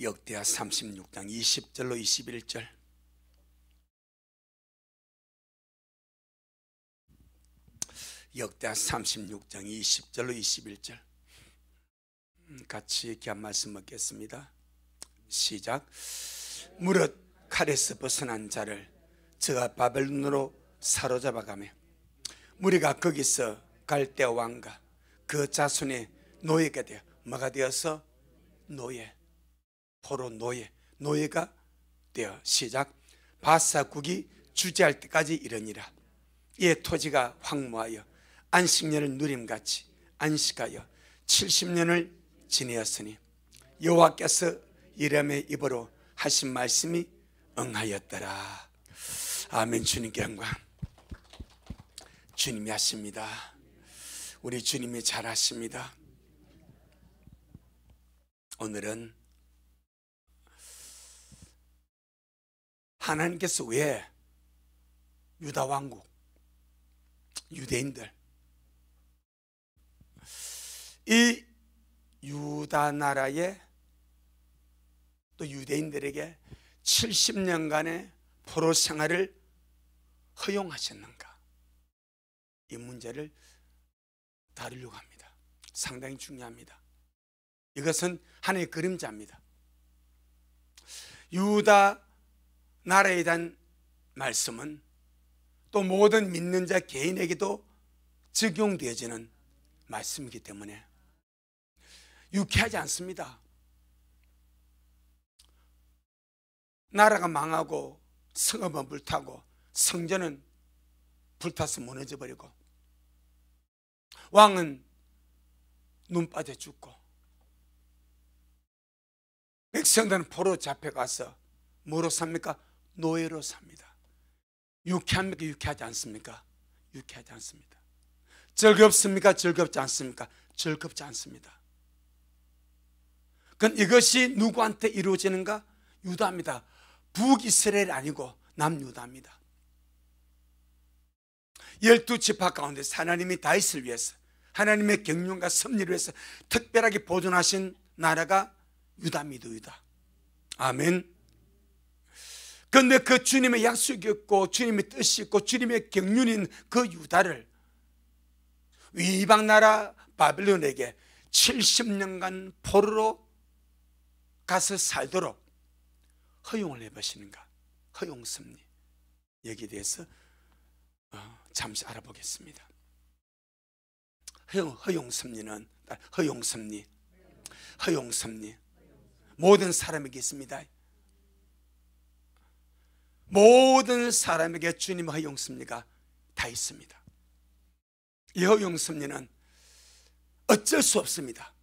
역대하 36장 20절로 21절. 역대하 36장 20절로 21절 같이 이렇게 한 말씀 먹겠습니다. 시작. 무릇 칼에서 벗어난 자를 저가 바벨론으로 사로잡아가며 무리가 거기서 갈대 왕과 그 자손의 노예가 되어 뭐가 되어서? 노예, 포로 노예가 되어 시작. 바사국이 주재할 때까지 이르니라. 이에 토지가 황무하여 안식년을 누림같이 안식하여 70년을 지내었으니 여호와께서 이름의 입으로 하신 말씀이 응하였더라. 아멘. 주님께 영광. 주님이 하십니다. 우리 주님이 잘하십니다. 오늘은 하나님께서 왜 유다 왕국, 유대인들, 이 유다 나라의 또 유대인들에게 70년간의 포로 생활을 허용하셨는가, 이 문제를 다루려고 합니다. 상당히 중요합니다. 이것은 하나님의 그림자입니다. 유다 나라에 대한 말씀은 또 모든 믿는 자 개인에게도 적용되어지는 말씀이기 때문에 유쾌하지 않습니다. 나라가 망하고 성읍은 불타고 성전은 불타서 무너져 버리고 왕은 눈 빠져 죽고 백성들은 포로 잡혀가서 뭐로 삽니까? 노예로 삽니다. 유쾌합니까? 유쾌하지 않습니까? 유쾌하지 않습니다. 즐겁습니까? 즐겁지 않습니까? 즐겁지 않습니다. 그건 이것이 누구한테 이루어지는가? 유다입니다. 북이스라엘이 아니고 남유다입니다. 12지파 가운데 하나님이 다윗을 위해서, 하나님의 경륜과 섭리를 위해서 특별하게 보존하신 나라가 유다입니다. 유다. 아멘. 그런데 그 주님의 약속이 있고 주님의 뜻이 있고 주님의 경륜인 그 유다를 이방 나라 바벨론에게 70년간 포로로 가서 살도록 허용을 해보시는가? 허용섭리. 여기에 대해서 잠시 알아보겠습니다. 허용섭리는 허용섭리 모든 사람에게 있습니다. 모든 사람에게 주님의 허용섭리가 다 있습니다. 이 허용섭리는 어쩔 수 없습니다.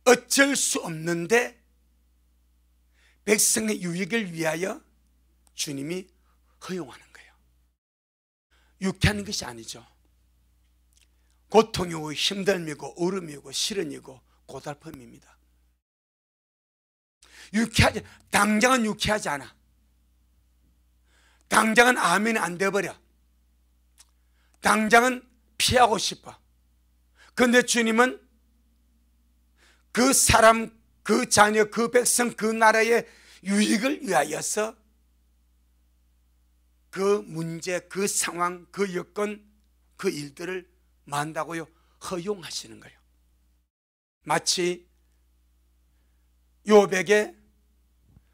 어쩔 수 없는데 백성의 유익을 위하여 주님이 허용하는 거예요. 유쾌한 것이 아니죠. 고통이고 힘듦이고 어려움이고 시련이고 고달픔입니다. 유쾌하지, 당장은 유쾌하지 않아. 당장은 아멘이 안 돼버려. 당장은 피하고 싶어. 그런데 주님은 그 사람, 그 자녀, 그 백성, 그 나라의 유익을 위하여서 그 문제, 그 상황, 그 여건, 그 일들을 만다고요 허용하시는 거예요. 마치 요백에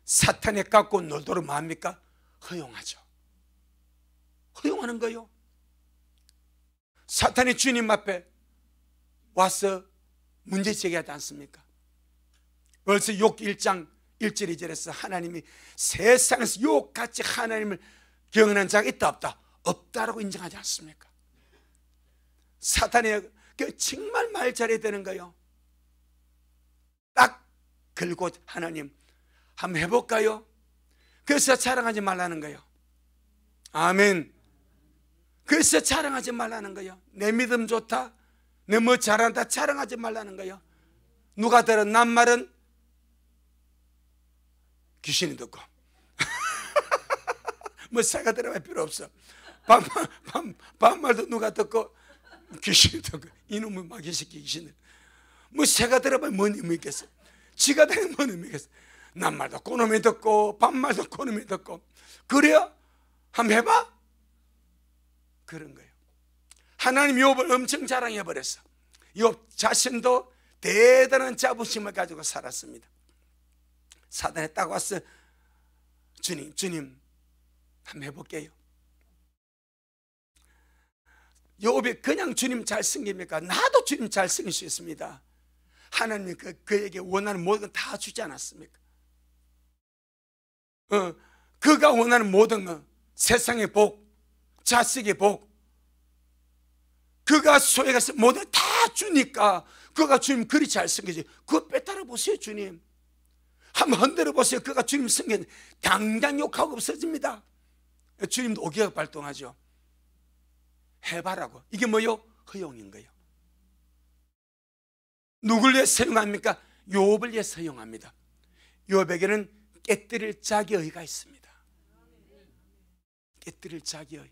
사탄에 깎고 놀도록 뭡니까? 허용하죠. 허용하는 거예요. 사탄이 주님 앞에 와서 문제 제기하지 않습니까? 벌써 욥 1장 1절 2절에서 하나님이 세상에서 욥같이 하나님을 경험한 자가 있다 없다? 없다라고 인정하지 않습니까? 사탄이 정말 말 잘해야 되는 거예요. 딱 걸고 하나님 한번 해볼까요? 그래서 자랑하지 말라는 거예요. 아멘. 그래서 자랑하지 말라는 거예요. 내 믿음 좋다, 내 뭐 잘한다 자랑하지 말라는 거예요. 누가 들은 낱말은 귀신이 듣고 뭐 새가 들어갈 필요 없어. 반말도 누가 듣고 귀신이 듣고 이놈의 마귀새끼 귀신을 뭐 새가 들어봐야 뭔 의미 있겠어. 지가 되는 뭔 의미겠어? 남말도 그놈이 듣고 반말도 그놈이 듣고. 그래요? 한번 해봐? 그런 거예요. 하나님 욥을 엄청 자랑해버렸어. 욥 자신도 대단한 자부심을 가지고 살았습니다. 사단에 딱 와서 주님 한번 해볼게요. 욥이 그냥 주님 잘 섬깁니까? 나도 주님 잘 섬길 수 있습니다. 하나님이 그에게 원하는 모든 건 다 주지 않았습니까? 그가 원하는 모든 것, 세상의 복, 자식의 복, 그가 소유해서 모든 다 주니까 그가 주님 그리 잘 섬기지. 그거 빼따라 보세요. 주님 한번 흔들어 보세요. 그가 주님 섬기는 당장 욕하고 없어집니다. 주님도 오기가 발동하죠. 해봐라고. 이게 뭐요? 허용인 거예요. 누굴 위해 사용합니까? 욥을 위해 사용합니다. 욥에게는 깨뜨릴 자기의가 있습니다. 깨뜨릴 자기의.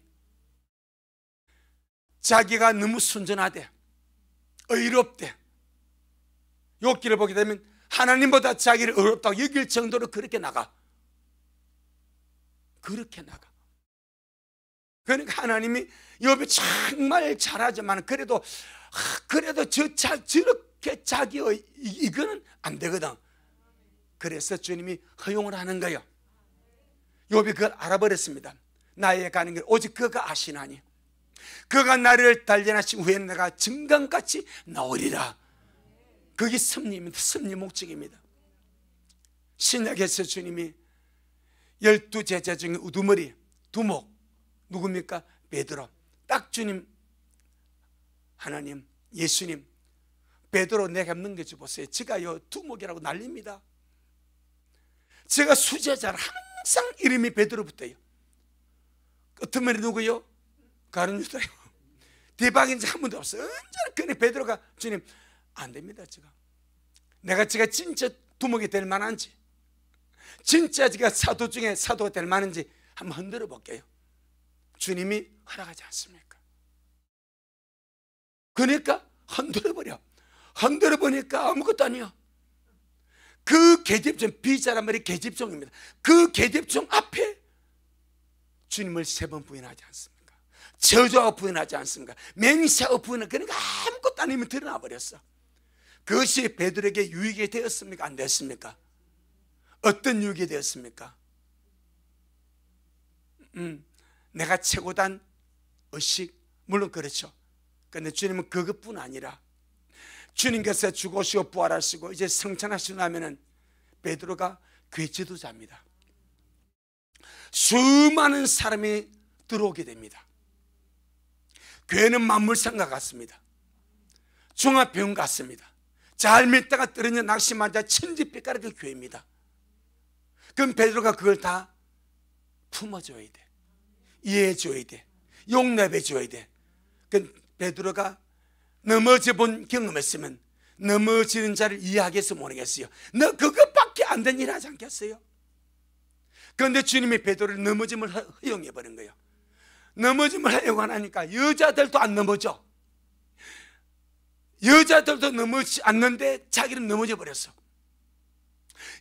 자기가 너무 순전하대, 의롭대. 욥기를 보게 되면 하나님보다 자기를 의롭다고 여길 정도로 그렇게 나가. 그렇게 나가. 그러니까 하나님이 욥이 정말 잘하지만 그래도 저렇게 자기의 이거는 안 되거든. 그래서 주님이 허용을 하는 거예요. 욥이 그걸 알아버렸습니다. 나의 가는 길 오직 그가 아시나니 그가 나를 단련하신 후에는 내가 증강같이 나오리라. 그게 섭리입니다. 섭리 목적입니다. 신약에서 주님이 12제자 중에 우두머리 두목 누굽니까? 베드로. 딱 주님, 하나님, 예수님 베드로 내가 넘겨줘 보세요. 제가 요 두목이라고 난립니다. 제가 수제자를 항상 이름이 베드로 붙어요. 끝머리 누구요? 가룟 유다요. 대박인지 한 번도 없어요. 언제나 그네 베드로가 주님 안 됩니다. 제가 진짜 두목이 될 만한지, 진짜 제가 사도 중에 사도가 될 만한지 한번 흔들어 볼게요. 주님이 허락하지 않습니까? 그러니까 흔들어버려. 흔들어 보니까 아무것도 아니야. 그 계집종, 비자란 말이 계집종입니다. 그 계집종 앞에 주님을 3번 부인하지 않습니까? 저주하고 부인하지 않습니까? 맹세하고 부인하고. 그러니까 아무것도 아니면 드러나 버렸어. 그것이 베드로에게 유익이 되었습니까? 안 되었습니까? 어떤 유익이 되었습니까? 내가 최고단 의식, 물론 그렇죠. 그런데 주님은 그것뿐 아니라 주님께서 죽으시고 부활하시고 이제 성찬하시고 나면은 베드로가 교회 지도자입니다. 수많은 사람이 들어오게 됩니다. 교회는 만물상과 같습니다. 종합병원 같습니다. 잘 믿다가 떨어져 낙심한 자 천지빛깔의 교회입니다. 그럼 베드로가 그걸 다 품어줘야 돼. 이해해줘야 돼. 용납해줘야 돼. 그 베드로가 넘어져 본 경험했으면 넘어지는 자를 이해하겠어 모르겠어요. 너 그것밖에 안 된 일 하지 않겠어요? 그런데 주님이 베드로를 넘어짐을 허용해버린 거예요. 넘어짐을 허용하니까 여자들도 안 넘어져. 여자들도 넘어지지 않는데 자기는 넘어져 버렸어.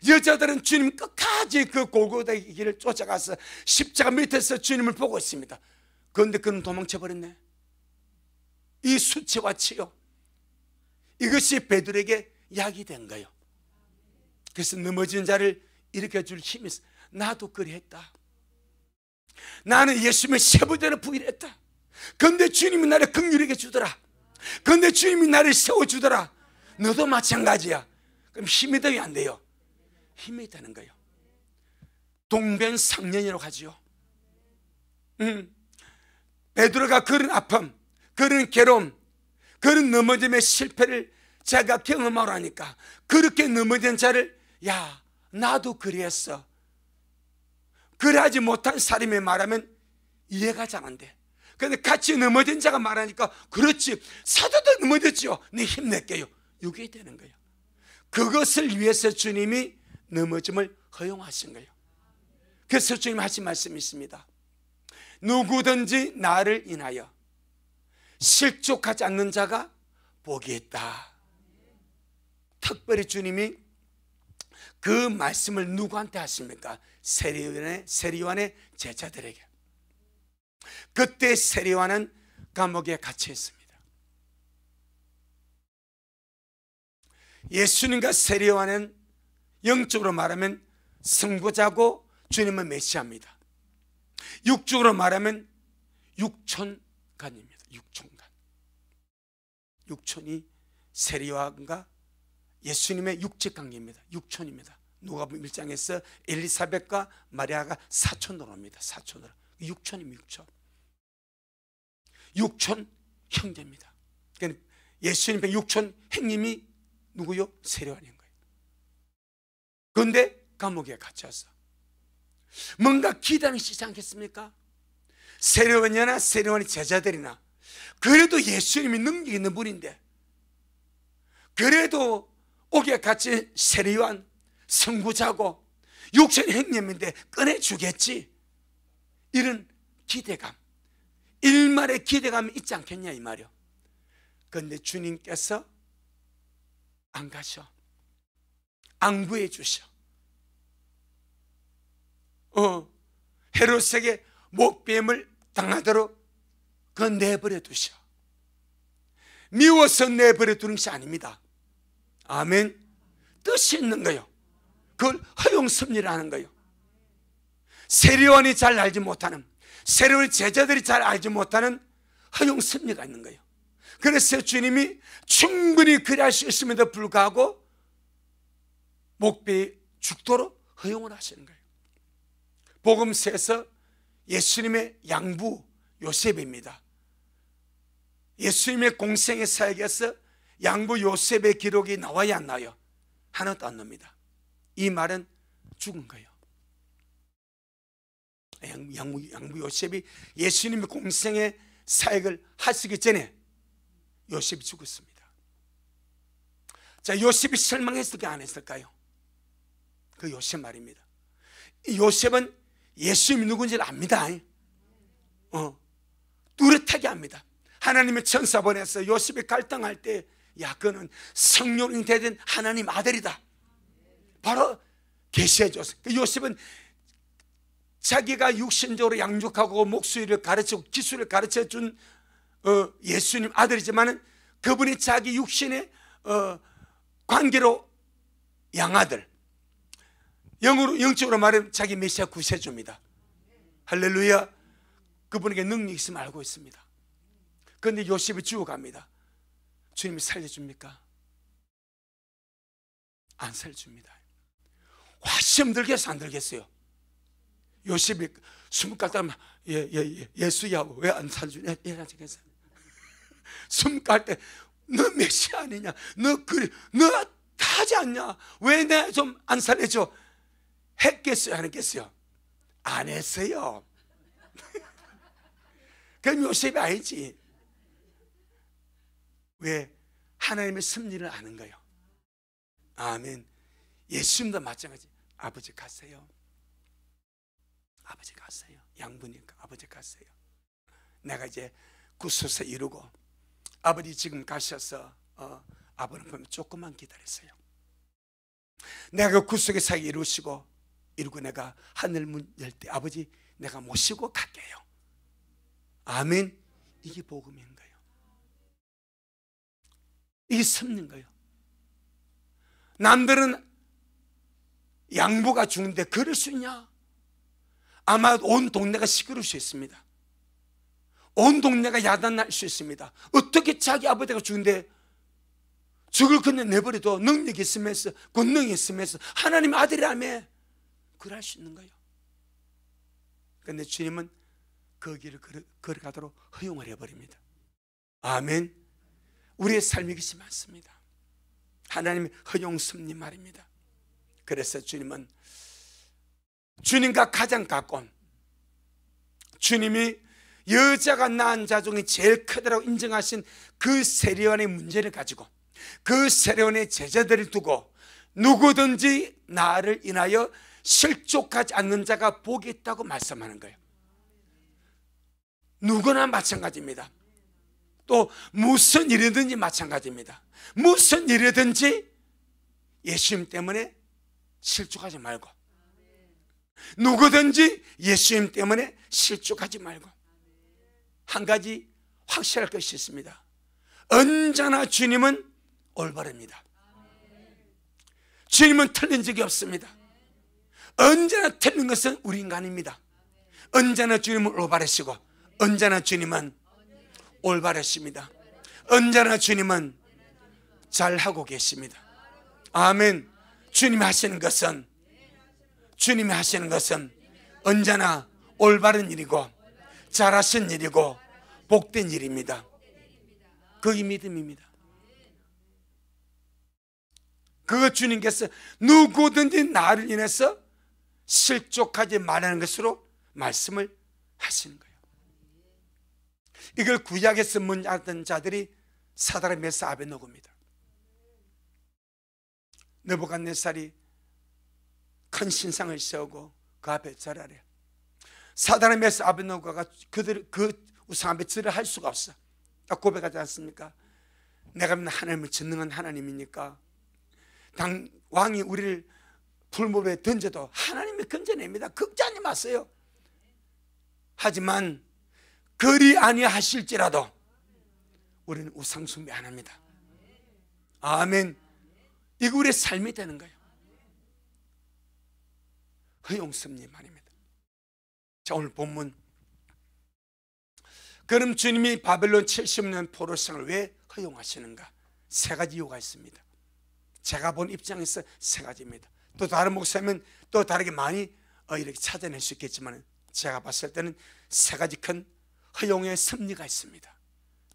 여자들은 주님 끝까지 그 골고다의 길을 쫓아가서 십자가 밑에서 주님을 보고 있습니다. 그런데 그는 도망쳐 버렸네. 이 수치와 치욕, 이것이 베드로에게 약이 된 거예요. 그래서 넘어진 자를 일으켜줄 힘이 있어. 나도 그랬다. 나는 예수님의 세부대로 부인했다. 그런데 주님이 나를 긍휼하게 주더라. 그런데 주님이 나를 세워주더라. 너도 마찬가지야. 그럼 힘이 되면 안 돼요. 힘이 되는 거예요. 동병상련이라고 하지요. 베드로가 그런 아픔, 그런 괴로움, 그런 넘어짐의 실패를 제가 경험하러 하니까 그렇게 넘어진 자를 야 나도 그랬어. 그래하지 못한 사람이 말하면 이해가 잘 안 돼. 그런데 같이 넘어진 자가 말하니까 그렇지 사도도 넘어졌죠. 네 힘낼게요. 이게 되는 거예요. 그것을 위해서 주님이 넘어짐을 허용하신 거예요. 그래서 주님 하신 말씀이 있습니다. 누구든지 나를 인하여 실족하지 않는 자가 복이 있다. 특별히 주님이 그 말씀을 누구한테 하십니까? 세리요한의 제자들에게. 그때 세리요한은 감옥에 갇혀 있습니다. 예수님과 세리요한은 영적으로 말하면 선구자고 주님은 메시아입니다. 육적으로 말하면 육촌간입니다. 육촌간. 육촌이 세리요한과 예수님의 육적 관계입니다. 육촌입니다. 누가복음 1장에서 엘리사벳과 마리아가 사촌으로 옵니다. 사촌으로. 육촌입니다. 육촌. 육촌 형제입니다. 그러니까 예수님의 육촌 형님이 누구요? 세리요한인 거예요. 그런데 감옥에 갇혀서 뭔가 기다리기 시작하지 않겠습니까? 세리요한이나 세리요한의 제자들이나 그래도 예수님이 능력 있는 분인데, 그래도 옥에 갇힌 세리요한 선구자고 육신 형님인데 꺼내주겠지, 이런 기대감, 일말의 기대감이 있지 않겠냐 이 말이요. 그런데 주님께서 안 가셔. 안 구해주셔. 헤롯에게 목뱀을 당하도록 그 내버려 두셔. 미워서 내버려 두는 것이 아닙니다. 아멘. 뜻이 있는 거예요. 그걸 허용섭리라는 거예요. 세리요한이 잘 알지 못하는, 세리요한의 제자들이 잘 알지 못하는 허용섭리가 있는 거예요. 그래서 주님이 충분히 그리할 수 있음에도 불구하고 목배에 죽도록 허용을 하시는 거예요. 복음서에서 예수님의 양부 요셉입니다. 예수님의 공생의 사역에서 양부 요셉의 기록이 나와야 안 나요? 하나도 안 납니다. 이 말은 죽은 거예요. 양부 요셉이 예수님의 공생의 사역을 하시기 전에 요셉이 죽었습니다. 자, 요셉이 실망했을까 안 했을까요? 그 요셉 말입니다. 이 요셉은 예수님이 누군지를 압니다. 뚜렷하게 압니다. 하나님의 천사 보내서 요셉이 갈등할 때, 야, 그는 성령이 되던 하나님 아들이다, 바로 계시해 줬어요. 요셉은 자기가 육신적으로 양육하고 목수일을 가르치고 기술을 가르쳐 준 예수님 아들이지만, 그분이 자기 육신의 관계로 양아들, 영적으로 말하면 자기 메시아 구세주입니다. 할렐루야. 그분에게 능력이 있음을 알고 있습니다. 그런데 요셉이 죽어갑니다. 주님이 살려줍니까? 안 살려줍니다. 화시험 들겠어 안 들겠어요? 요셉이 숨 갈때면 예수야 왜 안 살려주냐 이러겠어요. 숨 깔 때 너 메시아 아니냐, 너 하지 않냐, 왜 내 좀 안 살려줘 했겠어요 안 했겠어요? 안 했어요. 그럼 요셉이 아니지. 왜? 하나님의 섭리를 아는 거예요. 아멘. 예수님도 마찬가지. 아버지 가세요. 아버지 가세요. 양분이니까 아버지 가세요. 내가 이제 구수서 이루고 아버지 지금 가셔서 아버님 보면 조금만 기다렸어요. 내가 그 구속의 사역 이루고 내가 하늘 문 열 때 아버지 내가 모시고 갈게요. 아멘. 이게 복음인 거예요. 이게 섭리인 거예요. 남들은 양부가 죽는데 그럴 수 있냐? 아마 온 동네가 시끄러울 수 있습니다. 온 동네가 야단날 수 있습니다. 어떻게 자기 아버지가 죽는데 죽을 그냥 내버려둬? 능력이 있으면서, 권능이 있으면서, 하나님 아들이라며 그럴 수 있는 거예요. 그런데 주님은 그 길을 걸어가도록 허용을 해버립니다. 아멘. 우리의 삶이 그것이 많습니다. 하나님의 허용 섭리 말입니다. 그래서 주님은 주님과 가장 가까운, 주님이 여자가 낳은 자 중에 제일 크다라고 인정하신 그 세리요한의 문제를 가지고 그 세리요한의 제자들을 두고 누구든지 나를 인하여 실족하지 않는 자가 복이 있다고 말씀하는 거예요. 누구나 마찬가지입니다. 또 무슨 일이든지 마찬가지입니다. 무슨 일이든지 예수님 때문에 실족하지 말고, 누구든지 예수님 때문에 실족하지 말고, 한 가지 확실할 것이 있습니다. 언제나 주님은 올바릅니다. 주님은 틀린 적이 없습니다. 언제나 틀린 것은 우리 인간입니다. 언제나 주님은 올바르시고, 언제나 주님은 올바르십니다. 언제나 주님은 잘하고 계십니다. 아멘. 주님이 하시는 것은 언제나 올바른 일이고 잘하신 일이고 복된 일입니다. 그게 믿음입니다. 그거 주님께서 누구든지 나를 인해서 실족하지 말라는 것으로 말씀을 하시는 거예요. 이걸 구약에서 문하던 자들이 사드락 메사 아벳느고입니다. 느부갓네살이 큰 신상을 세우고 그 앞에 절하래. 사드락 메사 아벳느고가 그 우상 앞에 절을 할 수가 없어. 딱 고백하지 않습니까? 내가 믿는 하나님은 전능한 하나님이니까 왕이 우리를 불법에 던져도 하나님이 건져냅니다. 걱정하지 마세요. 하지만 그리 아니하실지라도 우리는 우상 숭배 안 합니다. 아멘. 이거 우리의 삶이 되는 거예요. 허용섭님 아닙니다. 자, 오늘 본문, 그럼 주님이 바벨론 70년 포로성을 왜 허용하시는가? 세 가지 이유가 있습니다. 제가 본 입장에서 세 가지입니다. 또 다른 목사님은 또 다르게 많이 이렇게 찾아낼 수 있겠지만 제가 봤을 때는 세 가지 큰 허용의 섭리가 있습니다.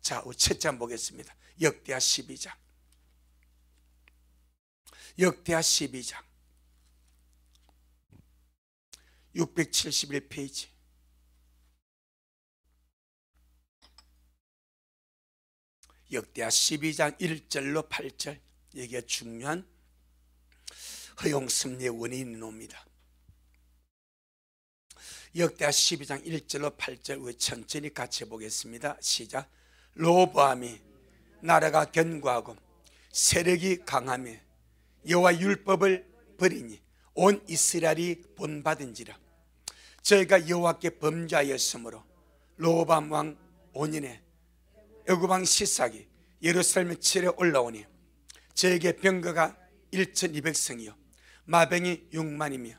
자, 첫째 한번 보겠습니다. 역대하 12장. 역대하 12장 671페이지. 역대하 12장 1절로 8절. 이게 중요한 허용섭리의 원인이 나옵니다. 역대하 12장 1절로 8절 우리 천천히 같이 보겠습니다. 시작. 로보암이 나라가 견고하고 세력이 강하며 여호와 율법을 버리니 온 이스라엘이 본받은지라. 저희가 여호와께 범죄하였으므로 로보암 왕 5년에 애굽 왕 시삭이 예루살렘에 치러 올라오니 저에게 병거가 1200성이요 마병이 6만이며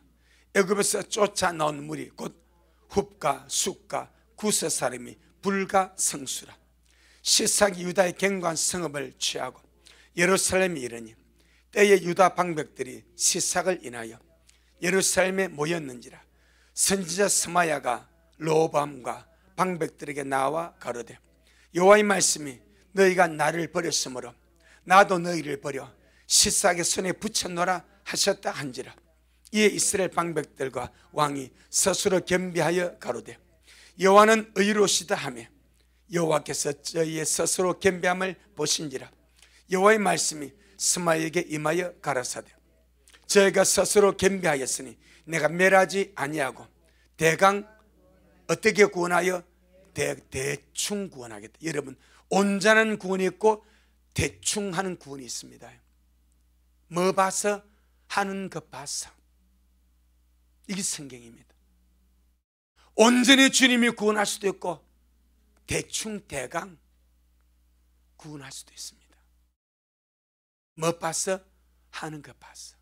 애굽에서 쫓아 나온 무리 곧 훅과 숫과 구스 사람이 불과 성수라. 시삭이 유다의 견고한 성읍을 취하고 예루살렘에 이르니 때에 유다 방백들이 시삭을 인하여 예루살렘에 모였는지라. 선지자 스마야가 로보암과 방백들에게 나와 가로되 여호와의 말씀이 너희가 나를 버렸으므로 나도 너희를 버려 시삭의 손에 붙여놓으라 하셨다 한지라. 이에 이스라엘 방백들과 왕이 스스로 겸비하여 가로되 여호와는 의로우시다 하며 여호와께서 저희의 스스로 겸비함을 보신지라. 여호와의 말씀이 스마야에게 임하여 가라사대 저희가 스스로 겸비하였으니 내가 멸하지 아니하고 대강 어떻게 구원하여 대충 구원하겠다. 여러분, 온전한 구원이 있고 대충 하는 구원이 있습니다. 뭐 봐서? 하는 것 봐서. 이게 성경입니다. 온전히 주님이 구원할 수도 있고 대충 대강 구원할 수도 있습니다. 뭐 봐서? 하는 것 봐서.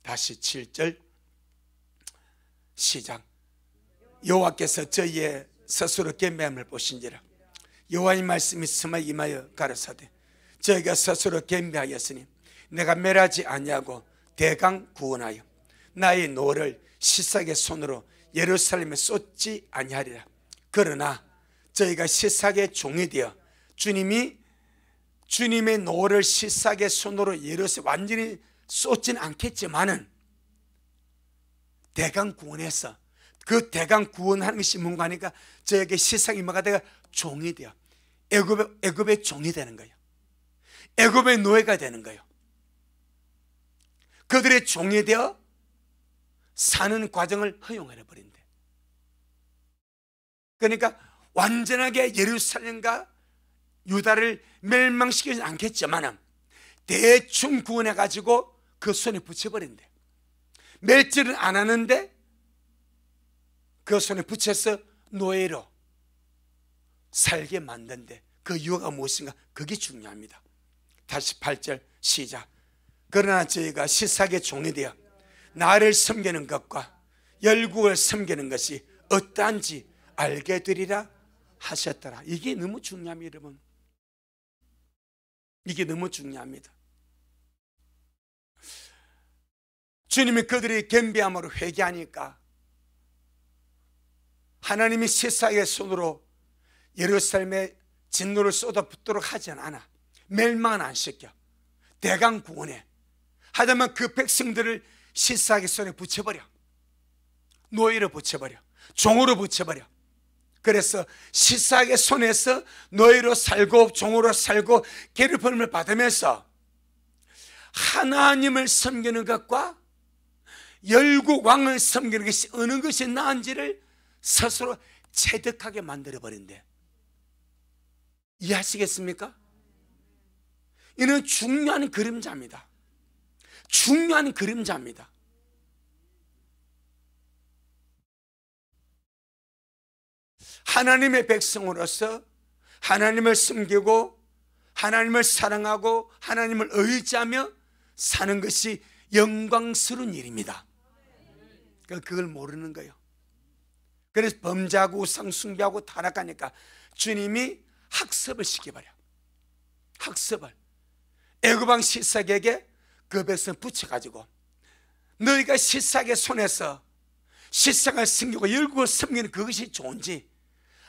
다시 7절 시작. 여호와께서 저희의 스스로 겸비함을 보신지라. 여호와의 말씀이 스마야에 임하여 가라사대 저희가 스스로 겸비하였으니 내가 멸하지 아니하고 대강 구원하여 나의 노를 시삭의 손으로 예루살렘에 쏟지 아니하리라. 그러나 저희가 시삭의 종이 되어 주님의 노를 시삭의 손으로 예루살렘에 완전히 쏟지는 않겠지만은 대강 구원해서 그 대강 구원하는 것이 뭔가 하니까 저에게 시삭이 뭐가 되어 종이 되어 애굽의 종이 되는 거예요. 애굽의 노예가 되는 거예요. 그들의 종이 되어 사는 과정을 허용해 버린대. 그러니까 완전하게 예루살렘과 유다를 멸망시키지 않겠지만 대충 구원해 가지고 그 손에 붙여버린대. 멸질은 안 하는데 그 손에 붙여서 노예로 살게 만든대. 그 이유가 무엇인가? 그게 중요합니다. 다시 8절 시작. 그러나 저희가 시삭의 종이 되어 나를 섬기는 것과 열국을 섬기는 것이 어떠한지 알게 되리라 하셨더라. 이게 너무 중요합니다, 여러분. 이게 너무 중요합니다. 주님이 그들이 겸비함으로 회개하니까 하나님이 시삭의 손으로 예루살렘에 진노를 쏟아붓도록 하지 않아. 멸망은 안 시켜. 대강 구원해. 하지만 그 백성들을 시삭의 손에 붙여버려. 노예로 붙여버려. 종으로 붙여버려. 그래서 시삭의 손에서 노예로 살고 종으로 살고 괴롭힘을 받으면서 하나님을 섬기는 것과 열국 왕을 섬기는 것이 어느 것이 나은지를 스스로 체득하게 만들어버린대. 이해하시겠습니까? 이는 중요한 그림자입니다. 중요한 그림자입니다. 하나님의 백성으로서 하나님을 섬기고 하나님을 사랑하고 하나님을 의지하며 사는 것이 영광스러운 일입니다. 그걸 모르는 거예요. 그래서 범죄하고 우상 숭배하고 타락하니까 주님이 학습을 시켜버려. 학습을. 애굽왕 시삭에게 그 백성 붙여가지고 너희가 시삭의 손에서 시삭을 섬기고 열국을 섬기는 그것이 좋은지,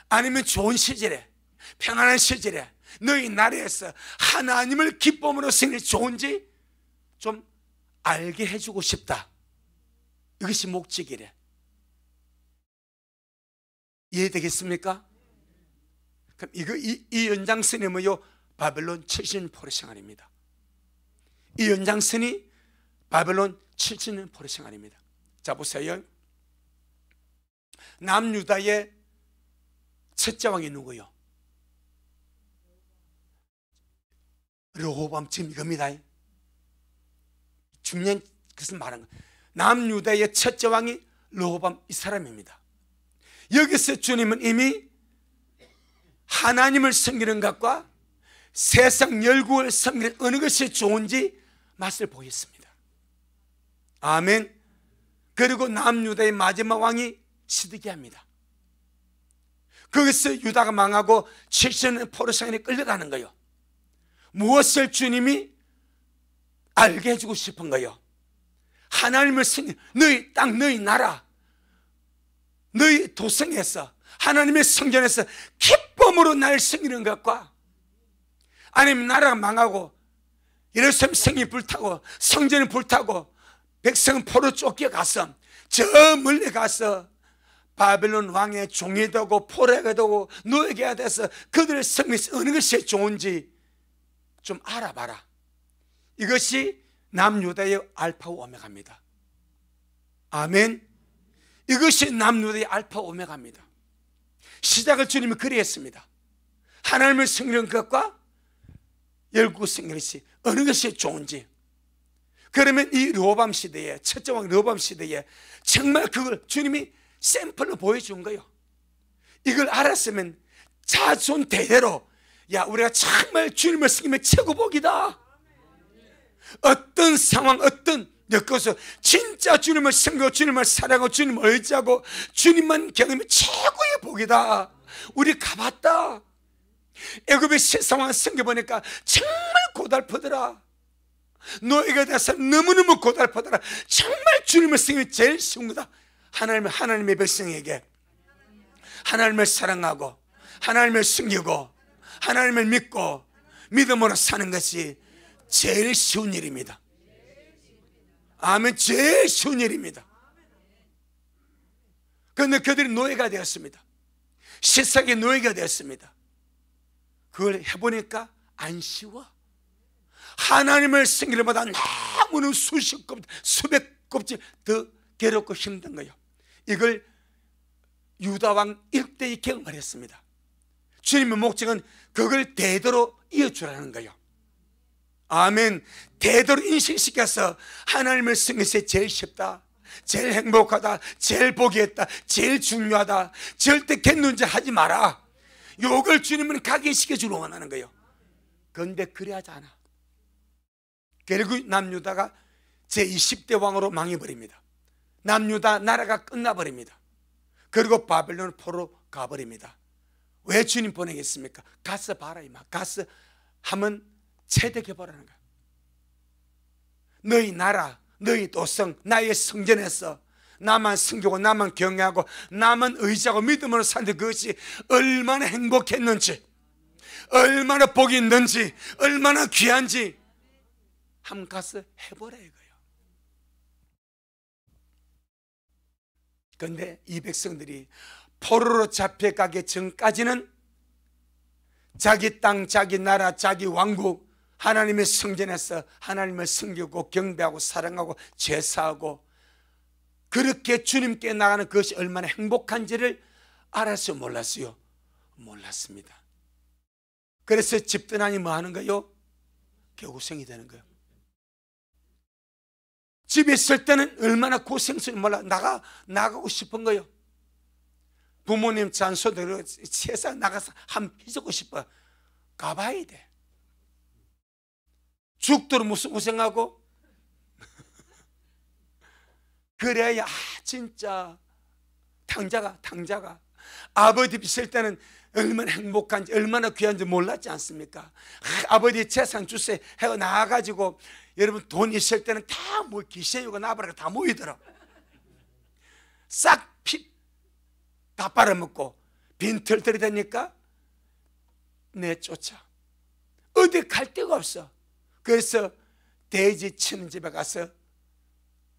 아니면 좋은 시절에 평안한 시절에 너희 나라에서 하나님을 기쁨으로 섬기는 게 좋은지 좀 알게 해주고 싶다. 이것이 목적이래. 이해되겠습니까? 그럼 이 연장선이 뭐요? 바벨론 70년 포로 생활입니다. 이 연장선이 바벨론 70년 포로 생활입니다. 자, 보세요. 남유다의 첫째 왕이 누구요? 르호보암. 지금 이겁니다. 중요한 것을 말하는 거예요. 남유다의 첫째 왕이 르호보암 이 사람입니다. 여기서 주님은 이미 하나님을 섬기는 것과 세상 열국을 섬기는 어느 것이 좋은지 맛을 보였습니다. 아멘. 그리고 남유다의 마지막 왕이 시드기야입니다. 거기서 유다가 망하고 70년 포로상에 끌려가는 거예요. 무엇을 주님이 알게 해주고 싶은 거예요? 하나님을 섬기는 너희 땅, 너희 나라, 너희 도성에서 하나님의 성전에서 기쁨으로 날 섬기는 것과, 아니면 나라가 망하고 예루살렘 성이 불타고 성전이 불타고 백성은 포로 쫓겨가서 저 멀리 가서 바벨론 왕의 종이 되고 포로가 되고 노예가 돼서 그들의 섬기서 어느 것이 좋은지 좀 알아봐라. 이것이 남유다의 알파 오메가입니다. 아멘. 이것이 남유다의 알파 오메가입니다. 시작을 주님이 그리 했습니다. 하나님을 섬기는 것과 열국 섬기는 것이 어느 것이 좋은지. 그러면 이 르호보암 시대에, 첫째 왕 르호보암 시대에 정말 그걸 주님이 샘플로 보여준 거예요. 이걸 알았으면 자손 대대로, 야, 우리가 정말 주님을 섬기면 최고복이다. 어떤 상황, 어떤 여기서 진짜 주님을 섬기고 주님을 사랑하고 주님을 의지하고 주님만 경험하면 최고의 복이다. 우리 가봤다. 애굽의 상황을 섬겨보니까 정말 고달프더라. 노예가 돼서 너무너무 고달프더라. 정말 주님을 섬기면 제일 쉬운 거다. 하나님의 백성에게 하나님을 사랑하고 하나님을 섬기고 하나님을 믿고 믿음으로 사는 것이 제일 쉬운 일입니다. 아멘. 제일 쉬운 일입니다. 그런데 그들이 노예가 되었습니다. 시삭의 노예가 되었습니다. 그걸 해보니까 안 쉬워. 하나님을 섬기는 것보다 너무는 수십 곱질, 수백 곱질 더 괴롭고 힘든 거예요. 이걸 유다왕 일대에 경험을 했습니다. 주님의 목적은 그걸 대대로 이어주라는 거예요. 아멘. 대대로 인식시켜서 하나님을 섬기는 것이 제일 쉽다, 제일 행복하다, 제일 복이 있다, 제일 중요하다, 절대 겠는지 하지 마라, 요걸 주님은 각인시켜주러 원하는 거예요. 그런데 그래 하지 않아. 결국 남유다가 제20대 왕으로 망해버립니다. 남유다 나라가 끝나버립니다. 그리고 바벨론 포로 가버립니다. 왜 주님 보내겠습니까? 가서 봐라 이마. 가서 하면 체득해보라는 거야. 너희 나라, 너희 도성, 나의 성전에서 나만 섬기고 나만 경외하고 나만 의지하고 믿음으로 사는데 그것이 얼마나 행복했는지, 얼마나 복이 있는지, 얼마나 귀한지 한번 가서 해보라 이거예요. 그런데 이 백성들이 포로로 잡혀가기 전까지는 자기 땅, 자기 나라, 자기 왕국, 하나님의 성전에서 하나님을 섬기고 경배하고 사랑하고 제사하고 그렇게 주님께 나가는 것이 얼마나 행복한지를 알았어요, 몰랐어요? 몰랐습니다. 그래서 집단이 뭐 하는 거예요? 겨우생이 되는 거예요. 집에 있을 때는 얼마나 고생스러운지 몰라. 나가고 싶은 거예요. 부모님 잔소리로 세상 나가서 한번 휘젓고 싶어. 가봐야 돼. 죽도록 무슨 고생하고 그래야 진짜 탕자가 아버지 있을 때는 얼마나 행복한지 얼마나 귀한지 몰랐지 않습니까? 아버지 재산 주세 해가 나와가지고 여러분 돈 있을 때는 다 뭐 기세유가 나버리고 다 모이더라. 싹 피 다 빨아먹고 빈털털이 되니까 내쫓아. 어디 갈 데가 없어. 그래서 돼지 치는 집에 가서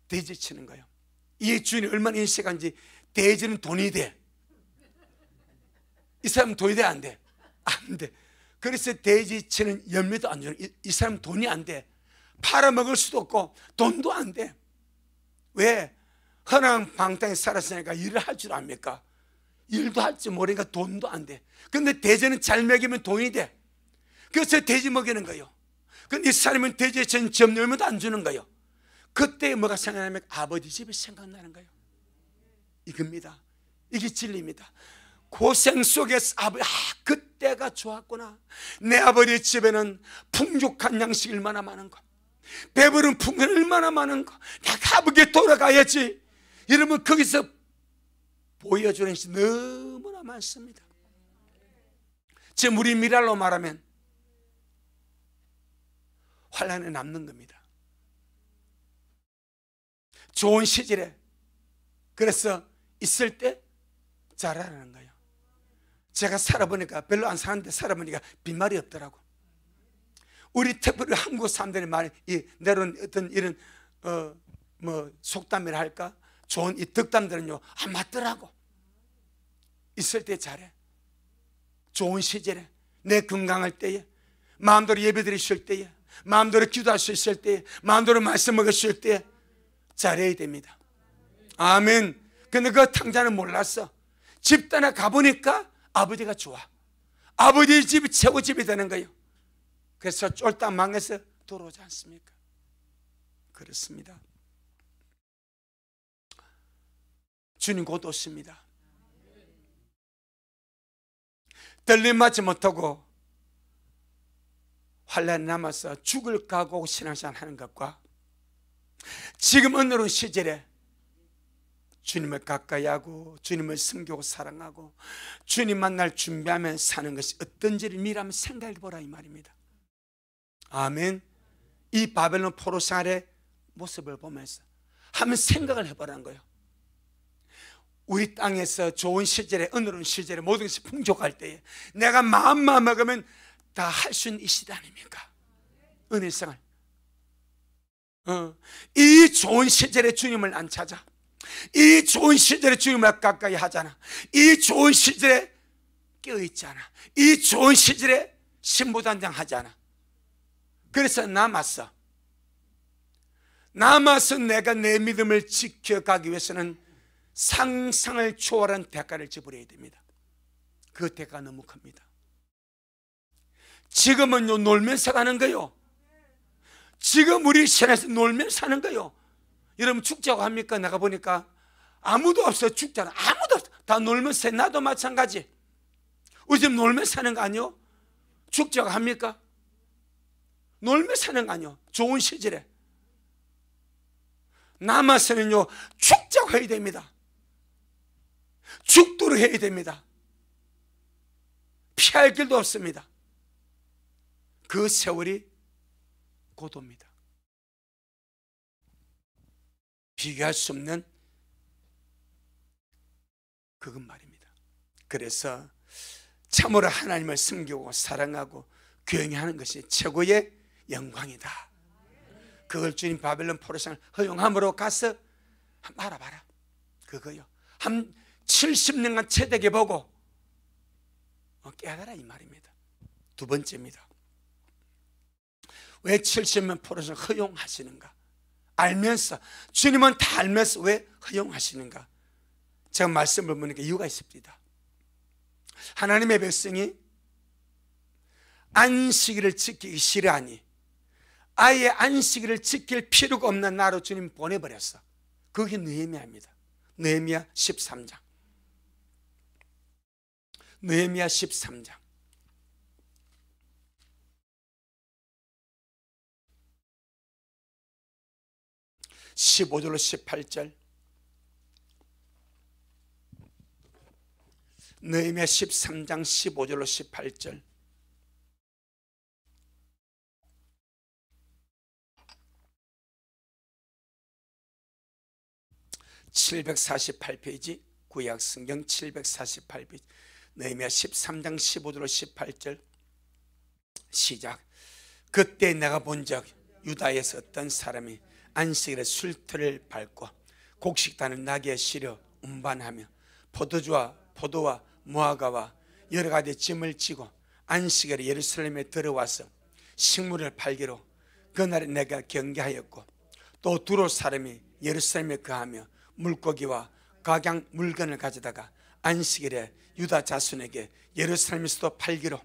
돼지 치는 거예요. 이 주인이 얼마나 인식한지. 돼지는 돈이 돼. 이 사람은 돈이 돼, 안 돼? 안 돼. 그래서 돼지 치는 연료도 안 주는 이 사람은 돈이 안 돼. 팔아먹을 수도 없고 돈도 안 돼. 왜? 허랑 방탕에 살았으니까 일을 할 줄 압니까? 일도 할 줄 모르니까 돈도 안 돼. 근데 돼지는 잘 먹이면 돈이 돼. 그래서 돼지 먹이는 거예요. 근데 이 사람은 돼지에 전 점열면도 안 주는 거예요. 그때 뭐가 생각나면 아버지 집이 생각나는 거예요. 이겁니다. 이게 진리입니다. 고생 속에서 그때가 좋았구나. 내 아버지 집에는 풍족한 양식이 얼마나 많은가, 배부른 풍경이 얼마나 많은가. 내가 아버지에 돌아가야지. 여러분 거기서 보여주는 것이 너무나 많습니다. 지금 우리 미랄로 말하면 환란에 남는 겁니다. 좋은 시절에 그래서 있을 때 잘하라는 거예요. 제가 살아보니까 별로 안 사는데 살아보니까 빈말이 없더라고. 우리 특별히 한국 사람들이 말해 내려온 어떤 이런 뭐 속담이라 할까, 좋은 이 덕담들은요 안 맞더라고. 있을 때 잘해. 좋은 시절에, 내 건강할 때에, 마음대로 예배드릴 수 있을 때에, 마음대로 기도할 수 있을 때에, 마음대로 말씀 먹을 수 있을 때에 잘해야 됩니다. 아멘. 근데 그 탕자는 몰랐어. 집단에 가보니까 아버지가 좋아. 아버지 집이 최고 집이 되는 거예요. 그래서 쫄딱 망해서 돌아오지 않습니까? 그렇습니다. 주님 곧 오십니다. 들림맞지 못하고 환란에 남아서 죽을 각오하고 신앙생활 하는 것과 지금 어느런 시절에 주님을 가까이 하고 주님을 섬기고 사랑하고 주님 만날 준비하며 사는 것이 어떤지를 미리 한번 생각해 보라 이 말입니다. 아멘. 이 바벨론 포로 생활의 모습을 보면서 한번 생각을 해보라는 거예요. 우리 땅에서 좋은 시절에, 어느런 시절에 모든 것이 풍족할 때에 내가 마음만 먹으면 다 할 수 있는 이 시대 아닙니까? 은혜 생활. 이 좋은 시절에 주님을 안 찾아. 이 좋은 시절에 주님을 가까이 하잖아. 이 좋은 시절에 깨어있잖아. 이 좋은 시절에 신부단장 하잖아. 그래서 남아서 내가 내 믿음을 지켜가기 위해서는 상상을 초월한 대가를 지불해야 됩니다. 그 대가가 너무 큽니다. 지금은요 놀면서 가는 거요. 지금 우리 시내에서 놀면 사는 거요. 여러분 축제하고 합니까? 내가 보니까 아무도 없어요. 축제는 아무도 없어. 다 놀면서 나도 마찬가지. 우리 집 놀면서 사는 거 아니요? 축제하고 합니까? 놀면서 사는 거 아니요? 좋은 시절에 남아서는요 축제하고 해야 됩니다. 죽도록 해야 됩니다. 피할 길도 없습니다. 그 세월이 곧 옵니다. 비교할 수 없는 그건 말입니다. 그래서 참으로 하나님을 섬기고 사랑하고 교행하는 것이 최고의 영광이다. 그걸 주님 바벨론 포로상을 허용함으로 가서 한번 알아봐라. 그거요. 한 70년간 채되게 보고 깨달아 이 말입니다. 두 번째입니다. 왜 70년 포로상을 허용하시는가? 알면서, 주님은 다 알면서 왜 허용하시는가? 제가 말씀을 보니까 이유가 있습니다. 하나님의 백성이 안식일을 지키기 싫어하니 아예 안식일을 지킬 필요가 없는 나로 주님 보내버렸어. 그게 느헤미야입니다. 느헤미야 13장. 느헤미야 13장 15절로 18절. 느헤미야 13장 15절로 18절. (748페이지) 구약성경 748페이지 느헤미야 13장 15절로 18절. 시작. 그때 내가 본적 유다에서 어떤 사람이 안식일에 술틀을 밟고 곡식단을 나귀에 실어 운반하며 포도와 무화과와 여러 가지 짐을 지고 안식일에 예루살렘에 들어와서 식물을 팔기로 그날에 내가 경계하였고, 또 두로 사람이 예루살렘에 거하며 물고기와 각양 물건을 가져다가 안식일에 유다 자손에게 예루살렘에서도 팔기로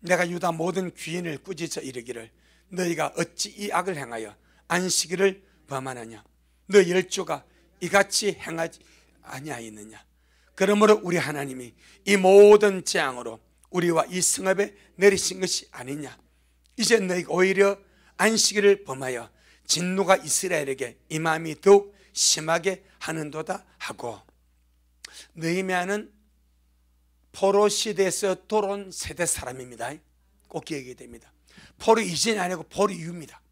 내가 유다 모든 귀인을 꾸짖어 이르기를 너희가 어찌 이 악을 행하여 안식일을 범하느냐? 너 열조가 이같이 행하지 아니하였느냐? 그러므로 우리 하나님이 이 모든 재앙으로 우리와 이 성읍에 내리신 것이 아니냐? 이제 너희가 오히려 안식일을 범하여 진노가 이스라엘에게 임함이 더욱 심하게 하는도다 하고. 느헤미야는 포로 시대에서 돌아온 세대 사람입니다. 꼭 기억해야 됩니다. 포로 이전이 아니고 포로 이후입니다.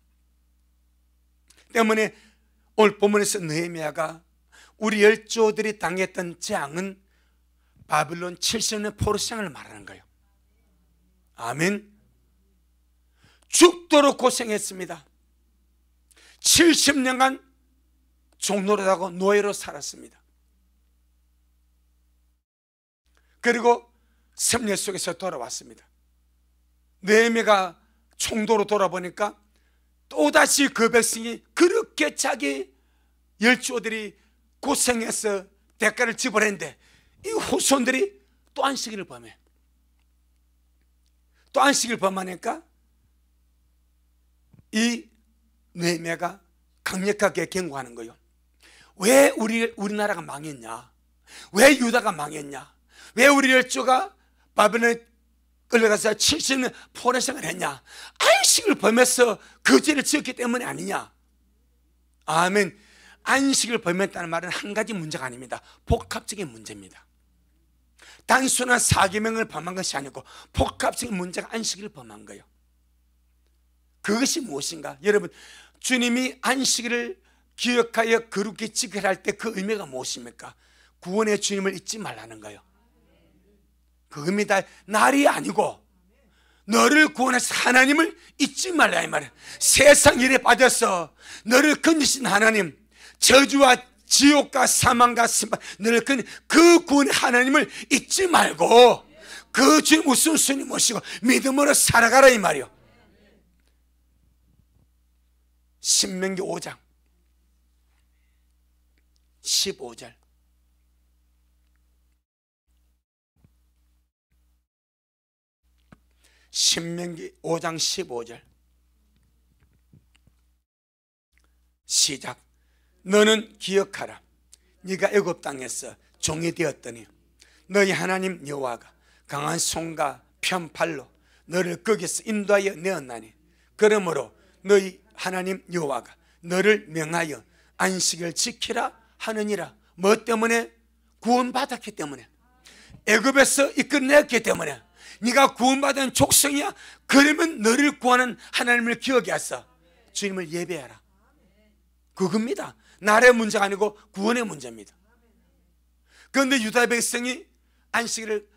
때문에 오늘 본문에서 느헤미야가 우리 열조들이 당했던 재앙은 바빌론 70년 포로 시장을 말하는 거예요. 아멘. 죽도록 고생했습니다. 70년간 종노릇하고 노예로 살았습니다. 그리고 섭리 속에서 돌아왔습니다. 느헤미야가 총도로 돌아보니까 또다시 그 백성이 그렇게 자기 열조들이 고생해서 대가를 지불했는데 이 후손들이 또 안식일을 범해. 또 안식일을 범하니까 이 느헤미야가 강력하게 경고하는 거예요. 왜 우리나라가 망했냐? 왜 유다가 망했냐? 왜 우리 열조가 바벨론에 끌려가서 70년 포로 생활을 했냐? 안식을 범해서 그 죄를 지었기 때문이 아니냐? 아멘. 안식을 범했다는 말은 한 가지 문제가 아닙니다. 복합적인 문제입니다. 단순한 사계명을 범한 것이 아니고 복합적인 문제가 안식일을 범한 거예요. 그것이 무엇인가? 여러분, 주님이 안식일을 기억하여 거룩히 지키라 할 때 그 의미가 무엇입니까? 구원의 주님을 잊지 말라는 거예요. 그겁니다. 날이 아니고 너를 구원하신 하나님을 잊지 말라 이 말이에요. 세상 일에 빠져서 너를 건지신 하나님, 저주와 지옥과 사망과 심판, 너를 건진 그 구원의 하나님을 잊지 말고 그 주님 우선순위 모시고 믿음으로 살아가라 이 말이에요. 신명기 5장 15절. 신명기 5장 15절. 시작. 너는 기억하라. 네가 애굽 땅에서 종이 되었더니 너희 하나님 여호와가 강한 손과 편팔로 너를 거기서 인도하여 내었나니 그러므로 너희 하나님 여호와가 너를 명하여 안식을 지키라 하느니라. 뭐 때문에? 구원받았기 때문에, 애굽에서 이끌어냈기 때문에. 네가 구원받은 족성이야. 그러면 너를 구하는 하나님을 기억해서 주님을 예배하라. 그겁니다. 나라의 문제가 아니고 구원의 문제입니다. 그런데 유다 백성이 안식일을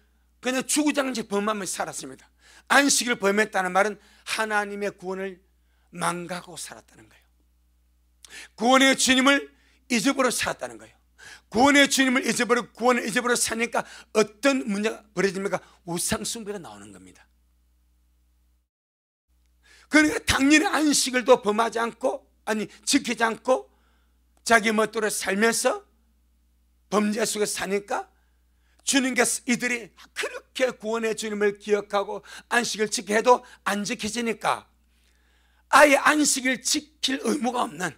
그냥 주구장창 범하면서 살았습니다. 안식일을 범했다는 말은 하나님의 구원을 망각하고 살았다는 거예요. 구원의 주님을 잊어버려 살았다는 거예요. 구원의 주님을 잊어버리고 구원을 잊어버려 사니까 어떤 문제가 벌어집니까? 우상숭배가 나오는 겁니다. 그러니까 당연히 안식일도 범하지 않고, 아니 지키지 않고 자기 멋대로 살면서 범죄 속에 사니까 주님께서 이들이 그렇게 구원의 주님을 기억하고 안식을 지키게 해도 안 지켜지니까 아예 안식을 지킬 의무가 없는,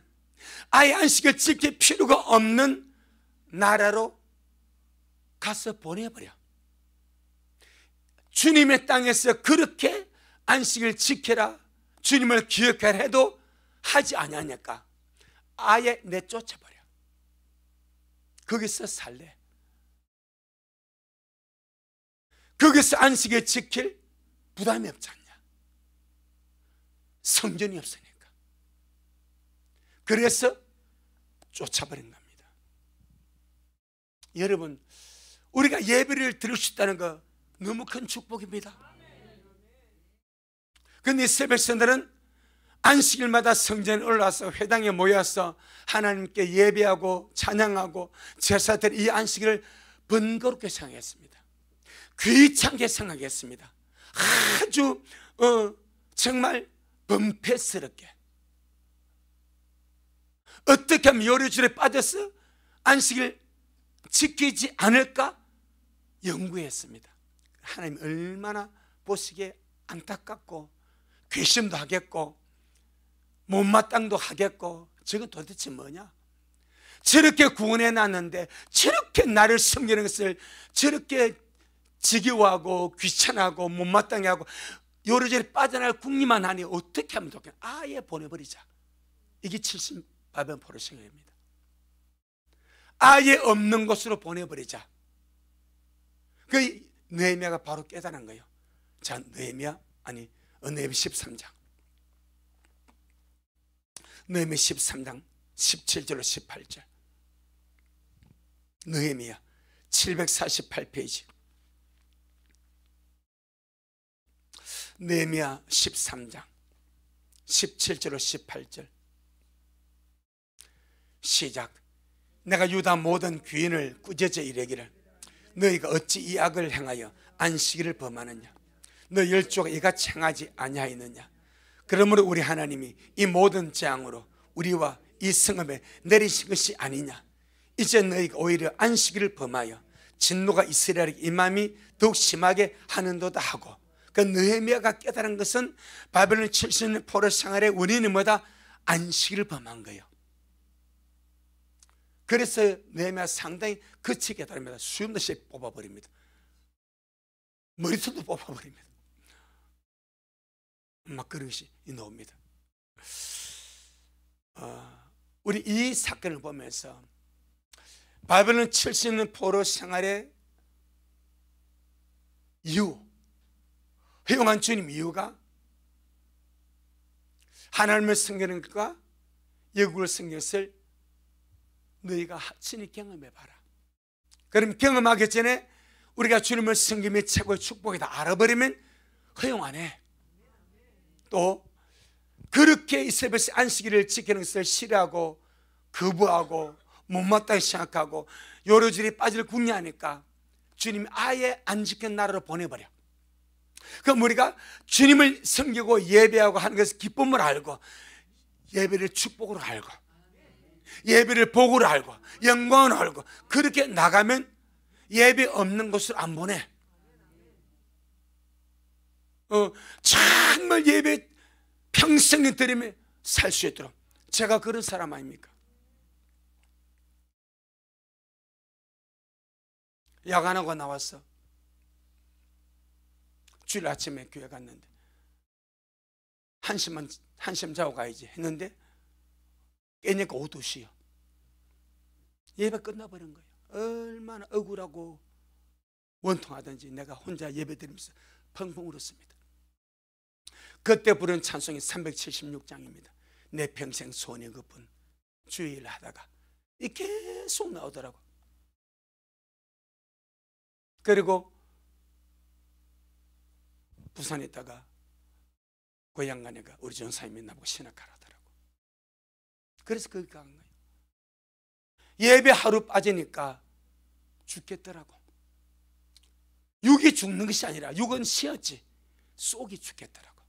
아예 안식을 지킬 필요가 없는 나라로 가서 보내버려. 주님의 땅에서 그렇게 안식을 지켜라, 주님을 기억하라 해도 하지 아니하니까 아예 내쫓아버려. 거기서 살래. 거기서 안식을 지킬 부담이 없지 않냐. 성전이 없으니까. 그래서 쫓아버린 겁니다. 여러분, 우리가 예배를 드릴 수 있다는 거 너무 큰 축복입니다. 그런데 이스라엘 백성들은 안식일마다 성전에 올라와서 회당에 모여서 하나님께 예배하고 찬양하고 제사드릴 이 안식일을 번거롭게 생각했습니다. 귀찮게 생각했습니다. 아주 정말 범패스럽게, 어떻게 하면 요리줄에 빠져서 안식일 지키지 않을까 연구했습니다. 하나님 얼마나 보시기에 안타깝고 괘씸도 하겠고 못마땅도 하겠고, 저건 도대체 뭐냐. 저렇게 구원해 놨는데 저렇게 나를 섬기는 것을 저렇게 지겨워하고 귀찮아하고 못마땅해 하고 요리조리 빠져나갈 궁리만 하니 어떻게 하면 좋겠냐. 아예 보내버리자. 이게 70바벨 포로 생각입니다. 아예 없는 곳으로 보내버리자. 그 느헤미야가 바로 깨달은 거예요. 자, 느헤미야 13장. 느헤미야 13장 17절로 18절. 느헤미야 748페이지. 느헤미야 13장 17절로 18절. 시작. 내가 유다 모든 귀인을 꾸짖어 이르기를 너희가 어찌 이 악을 행하여 안식일을 범하느냐. 너 열조가 이같이 행하지 아니하였느냐. 그러므로 우리 하나님이 이 모든 재앙으로 우리와 이 성읍에 내리신 것이 아니냐. 이제 너희가 오히려 안식일을 범하여 진노가 이스라엘에게 임함이 더욱 심하게 하는도다 하고. 그 느헤미야가 깨달은 것은 바벨론 70년 포로 생활의 원인이 뭐다? 안식일을 범한 거예요. 그래서 느헤미야 상당히 거치게 깨달습니다. 수염도씩 뽑아버립니다. 머리털도 뽑아버립니다. 막 그런 것이 나옵니다. 우리 이 사건을 보면서 바벨론 70년 포로 생활의 이유, 허용한 주님 이유가 하나님을 섬기는 것과 예국을 섬기는 것을 너희가 친히 경험해봐라. 그럼 경험하기 전에 우리가 주님을 섬김이 최고의 축복이다 알아버리면 허용 안 해. 또 그렇게 이스라엘에서 안식일을 지키는 것을 싫어하고 거부하고 못마땅히 생각하고 요로질이 빠질 궁리하니까 주님이 아예 안 지킨 나라로 보내버려. 그럼 우리가 주님을 섬기고 예배하고 하는 것을 기쁨을 알고 예배를 축복으로 알고 예배를 복으로 알고 영광으로 알고 그렇게 나가면 예배 없는 곳을 안 보내. 정말 예배 평생에 드리며 살 수 있도록 제가 그런 사람 아닙니까? 야간하고 나와서 주일 아침에 교회 갔는데 한시만 자고 가야지 했는데 깨니까 오후 2시요. 예배 끝나버린 거예요. 얼마나 억울하고 원통하든지 내가 혼자 예배 드리면서 펑펑 울었습니다. 그때 부른 찬송이 376장입니다. 내 평생 소원이 그뿐 주의 일 하다가 이 계속 나오더라고. 그리고 부산에 있다가 고향 가니까 우리 전사님이 나보고 신학하라 하더라고. 그래서 거기 간 거예요. 예배 하루 빠지니까 죽겠더라고. 육이 죽는 것이 아니라 육은 쉬었지 속이 죽겠더라고.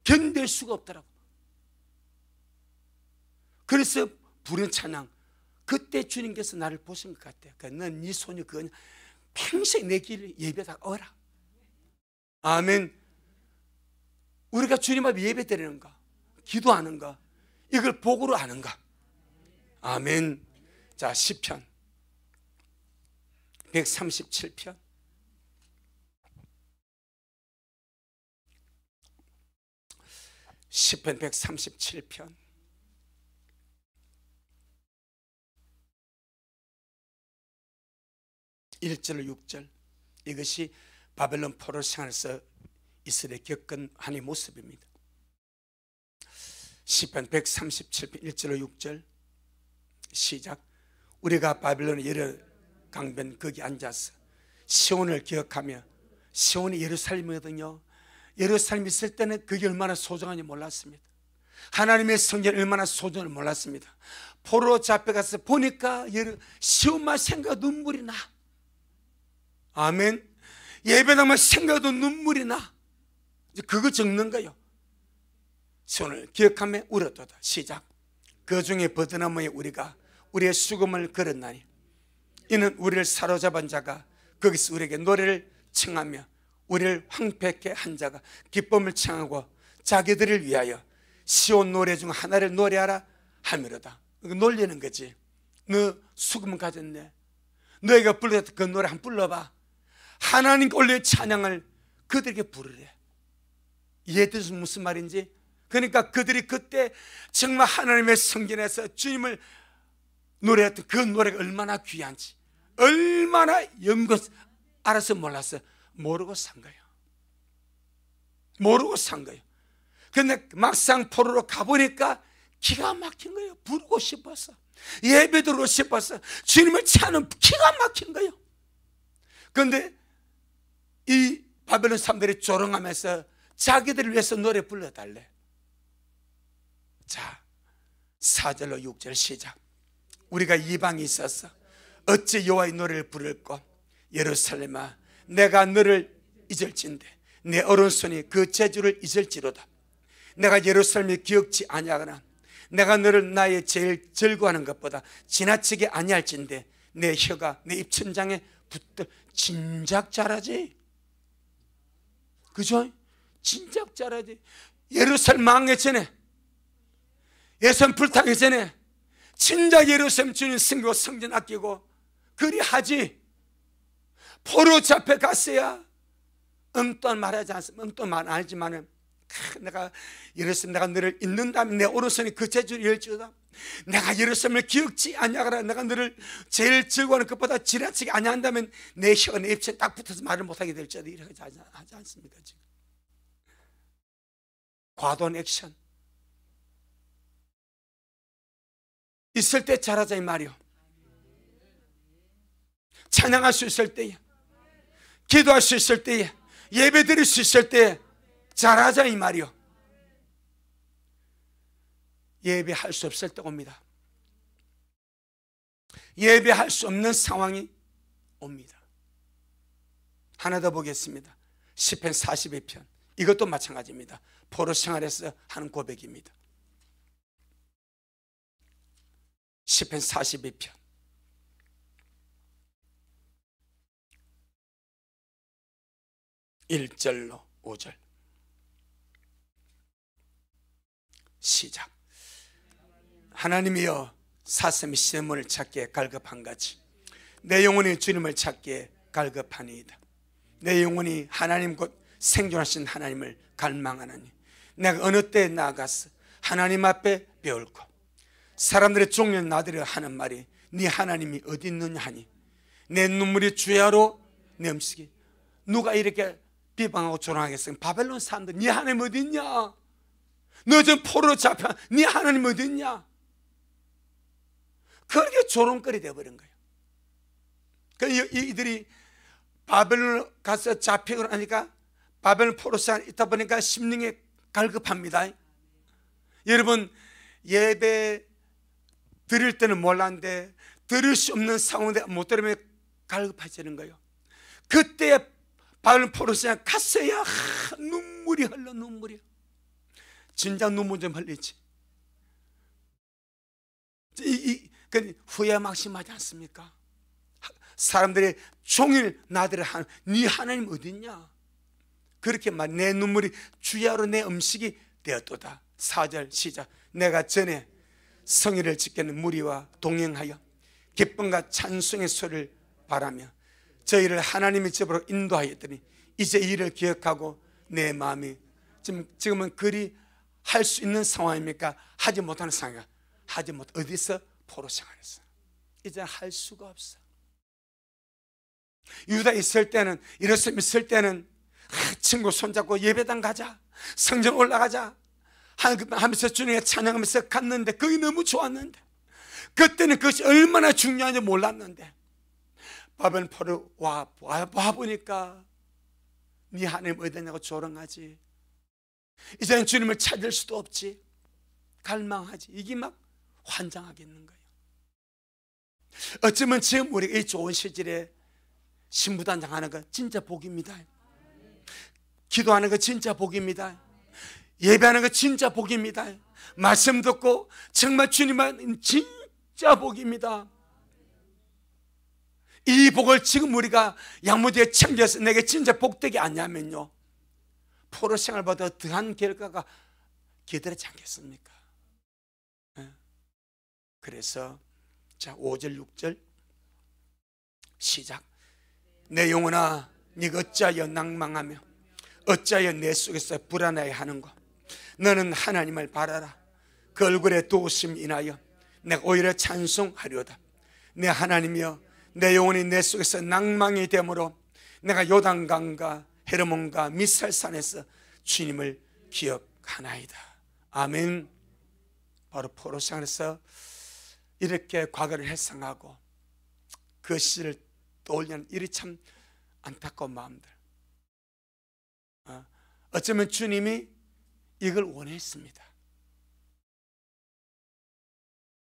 견딜 수가 없더라고. 그래서 부른 찬양, 그때 주님께서 나를 보신 것 같아요. 넌 네 손이 그거냐, 평생 내 길을 예배다 어라. 아멘. 우리가 주님 앞에 예배 드리는가, 기도하는가, 이걸 복으로 아는가. 아멘. 자, 시편 137편 시편 137편 1절 6절, 이것이 바벨론 포로 생활에서 이스라엘이 겪은 하나님의 모습입니다. 시편 137편 1절 6절 시작. 우리가 바벨론의 여러 강변 거기 앉아서 시온을 기억하며, 시온이 예루살렘이거든요. 예루살렘 있을 때는 그게 얼마나 소중한지 몰랐습니다. 하나님의 성전이 얼마나 소중한지 몰랐습니다. 포로 잡혀가서 보니까 시온만 생각해도 눈물이 나. 아멘. 예배당만 생각해도 눈물이 나. 그거 적는 거예요. 시온을 기억하며 울었도다. 시작. 그 중에 버드나무에 우리가 우리의 수금을 걸었나니 이는 우리를 사로잡은 자가 거기서 우리에게 노래를 청하며 우리를 황폐케 한 자가 기쁨을 청하고 자기들을 위하여 시온 노래 중 하나를 노래하라 하미로다. 놀리는 거지. 너 수금을 가졌네, 너희가 불렀던 그 노래 한번 불러봐. 하나님께 올려 찬양을 그들에게 부르래. 이해돼서 무슨 말인지? 그러니까 그들이 그때 정말 하나님의 성전에서 주님을 노래했던 그 노래가 얼마나 귀한지, 얼마나 연것 알아서 몰라서 모르고 산 거예요. 모르고 산 거예요. 근데 막상 포로로 가보니까 기가 막힌 거예요. 부르고 싶어서, 예배 드리고 싶어서, 주님을 찾는 기가 막힌 거예요. 그런데 이 바벨론 사람들이 조롱하면서 자기들을 위해서 노래 불러달래. 자, 4절로 6절 시작. 우리가 이방에 있어서 어찌 여호와의 노래를 부를꼬. 예루살렘아, 내가 너를 잊을진대 내 오른손이 그 재주를 잊을지로다. 내가 예루살렘을 기억지 아니하거나 내가 너를 나의 제일 즐거워하는 것보다 지나치게 아니할진대 내 혀가 내 입천장에 붙들. 진작 잘하지, 그죠? 진작 잘하지. 예루살렘 망하기 전에, 예선 불타기 전에 진작 예루살렘 주님 섬기고 성전 아끼고 그리 하지. 포로 잡혀갔어야 엉뚱한 말하지 않습니다. 엉뚱한 말 알지만은 내가 예루살렘 내가 너를 잊는다면 내 오른손이 그 재주를 열지어다. 내가 예루살렘을 기억지 아니하거나 내가 너를 제일 즐거워하는 것보다 지나치게 아니한다면 내 혀가 내 입에 딱 붙어서 말을 못하게 될지어다. 이렇게 하지 않습니까? 지금 과도한 액션 있을 때 잘하자 이 말이요. 찬양할 수 있을 때에, 기도할 수 있을 때에, 예배 드릴 수 있을 때에 잘하자 이 말이요. 예배할 수 없을 때 옵니다. 예배할 수 없는 상황이 옵니다. 하나 더 보겠습니다. 시편 42편 이것도 마찬가지입니다. 포로 생활에서 하는 고백입니다. 시편 42편 1절로 5절 시작. 하나님이여, 사슴이 시냇물을 찾기에 갈급한같이 내 영혼이 주님을 찾기에 갈급하니이다. 내 영혼이 하나님 곧 생존하신 하나님을 갈망하나니 내가 어느 때에 나아가서 하나님 앞에 배울고 사람들의 종려 나들여 하는 말이 네 하나님이 어디 있느냐 하니 내 눈물이 주야로 내 음식이. 누가 이렇게 비방하고 조롱하겠어요? 바벨론 사람들, 네 하나님 어디 있냐? 너 좀 포로로 잡혀, 네 하나님 어디 있냐? 그렇게 조롱거리 되어버린 거예요. 이들이 바벨론 가서 잡히고 나니까 바벨론 포로시에 있다 보니까 심령이 갈급합니다. 여러분, 예배 드릴 때는 몰랐는데 들을 수 없는 상황에 못 들으면 갈급해지는 거예요. 그때 바벨론 포로시에 갔어야 눈물이 흘러. 눈물이 진짜 눈물 좀 흘리지. 후회 막심하지 않습니까? 사람들이 종일 나들을 하는 네 하나님 어디 있냐? 그렇게 말 내 눈물이 주야로 내 음식이 되었도다. 4절 시작. 내가 전에 성의를 지키는 무리와 동행하여 기쁨과 찬송의 소리를 바라며 저희를 하나님의 집으로 인도하였더니 이제 이를 기억하고 내 마음이 지금은 그리 할 수 있는 상황입니까? 하지 못하는 상황이야. 하지 못. 어디서? 포로 생활에서. 이제 할 수가 없어. 유다 있을 때는, 예루살렘 있을 때는 친구 손잡고 예배당 가자, 성전 올라가자 하면서 주님의 찬양하면서 갔는데 그게 너무 좋았는데, 그때는 그것이 얼마나 중요한지 몰랐는데 바벨론 포로 와보니까 네 하나님 어디냐고 조롱하지. 이제는 주님을 찾을 수도 없지. 갈망하지. 이게 막 환장하겠는 거예요. 어쩌면 지금 우리가 이 좋은 시절에 신부단장하는 거 진짜 복입니다. 기도하는 거 진짜 복입니다. 예배하는 거 진짜 복입니다. 말씀 듣고 정말 주님은 진짜 복입니다. 이 복을 지금 우리가 양무지에 챙겨서 내게 진짜 복되게 아니하면요, 포로 생활보다 더한 결과가 기다리지 않겠습니까? 그래서 자 5절 6절 시작. 내 영혼아 네가 어찌하여 낭망하며 어찌하여 내 속에서 불안하게 하는가? 너는 하나님을 바라라. 그 얼굴에 도우심 인하여 내가 오히려 찬송하려다. 내 하나님이여, 내 영혼이 내 속에서 낭망이 되므로 내가 요단강과 헤르몬과 미살산에서 주님을 기억하나이다. 아멘. 바로 포로 생활에서 이렇게 과거를 회상하고 그 시를 떠올리는 일이 참 안타까운 마음들. 어쩌면 주님이 이걸 원했습니다.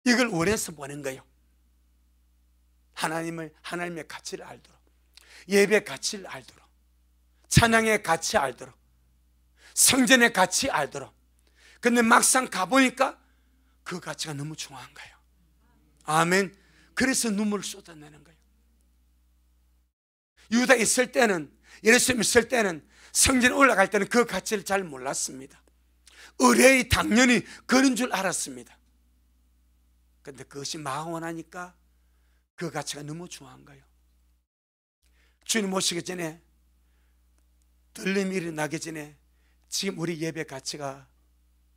이걸 원해서 보낸 거예요. 하나님의 가치를 알도록, 예배의 가치를 알도록, 찬양의 가치 알도록, 성전의 가치 알도록. 근데 막상 가보니까 그 가치가 너무 중요한 거예요. 아멘. 그래서 눈물을 쏟아내는 거예요. 유다 있을 때는, 예루살렘 있을 때는, 성전에 올라갈 때는 그 가치를 잘 몰랐습니다. 의뢰의 당연히 그런 줄 알았습니다. 그런데 그것이 망원하니까 그 가치가 너무 중요한 거예요. 주님 오시기 전에, 들림이 일어나기 전에 지금 우리 예배 가치가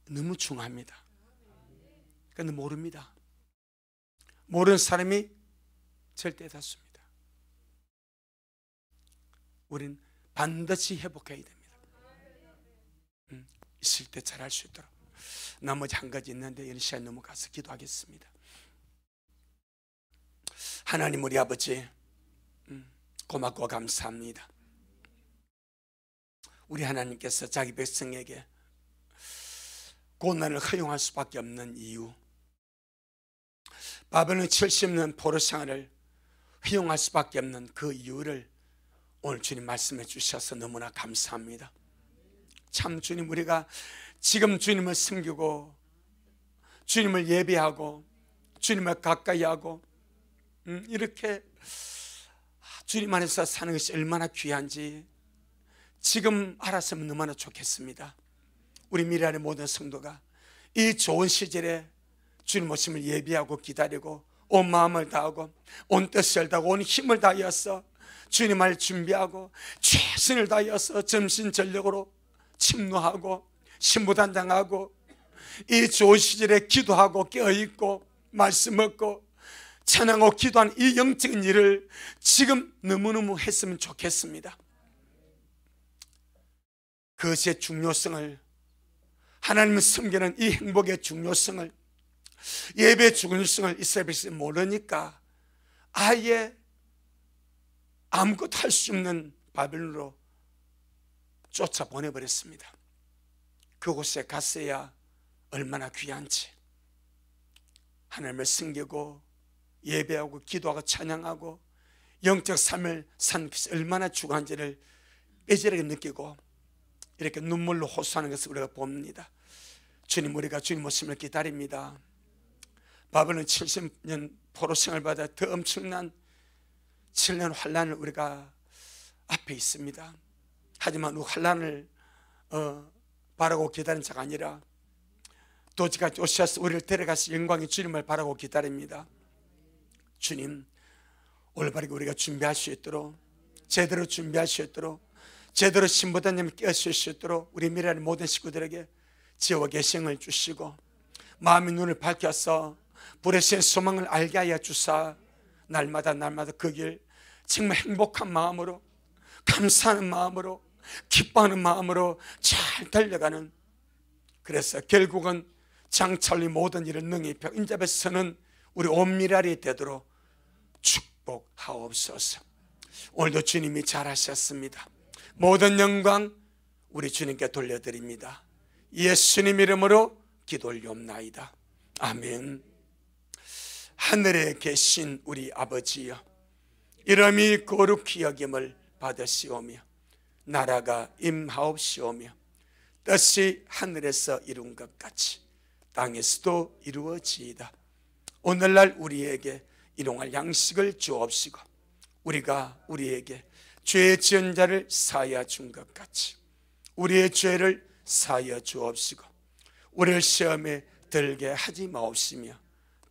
너무 중요합니다. 그런데 모릅니다. 모르는 사람이 절대 다수입니다. 우린 반드시 회복해야 됩니다. 있을 때 잘할 수 있도록. 나머지 한 가지 있는데 이런 시간 넘어가서 기도하겠습니다. 하나님 우리 아버지, 고맙고 감사합니다. 우리 하나님께서 자기 백성에게 고난을 허용할 수밖에 없는 이유, 바벨론 70년 포로 생활을 허용할 수밖에 없는 그 이유를 오늘 주님 말씀해 주셔서 너무나 감사합니다. 참 주님, 우리가 지금 주님을 섬기고 주님을 예배하고 주님을 가까이 하고 이렇게 주님 안에서 사는 것이 얼마나 귀한지 지금 알았으면 너무나 좋겠습니다. 우리 미래의 모든 성도가 이 좋은 시절에 주님 오심을 예비하고 기다리고 온 마음을 다하고 온 뜻을 다하고 온 힘을 다하여서 주님을 준비하고 최선을 다하여서 전심전력으로 침노하고 신부단장하고 이 좋은 시절에 기도하고 깨어있고 말씀 얻고 찬양하고 기도하는 이 영적인 일을 지금 너무너무 했으면 좋겠습니다. 그것의 중요성을, 하나님을 섬기는 이 행복의 중요성을, 예배의 중요성을 이스라엘 백성이 모르니까 아예 아무것도 할 수 없는 바벨론으로 쫓아보내버렸습니다. 그곳에 갔어야 얼마나 귀한지, 하나님을 섬기고 예배하고 기도하고 찬양하고 영적 삶을 산 것이 얼마나 중요한지를 애절하게 느끼고 이렇게 눈물로 호소하는 것을 우리가 봅니다. 주님, 우리가 주님 오심을 기다립니다. 바벨론 70년 포로 생활받아 더 엄청난 7년 환란을 우리가 앞에 있습니다. 하지만 그 환란을 바라고 기다리는 자가 아니라 도지까지 오셔서 우리를 데려가서 영광의 주님을 바라고 기다립니다. 주님, 올바르게 우리가 준비할 수 있도록, 제대로 준비할 수 있도록, 제대로 신부단님을 깨우칠 수 있도록 우리 미래의 모든 식구들에게 지혜와 계시를 주시고 마음의 눈을 밝혀서 불의 신 소망을 알게 하여 주사 날마다 그 길 정말 행복한 마음으로, 감사하는 마음으로, 기뻐하는 마음으로 잘 달려가는, 그래서 결국은 장차의 모든 일을 능히 펴 인접에 서는 우리 온미랄이 되도록 축복하옵소서. 오늘도 주님이 잘하셨습니다. 모든 영광 우리 주님께 돌려드립니다. 예수님 이름으로 기도 올리옵나이다. 아멘. 하늘에 계신 우리 아버지여, 이름이 거룩히 여김을 받으시오며 나라가 임하옵시오며 뜻이 하늘에서 이룬 것 같이 땅에서도 이루어지이다. 오늘날 우리에게 일용할 양식을 주옵시고 우리가 우리에게 죄 지은 자를 사하여 준 것 같이 우리의 죄를 사하여 주옵시고 우리를 시험에 들게 하지 마옵시며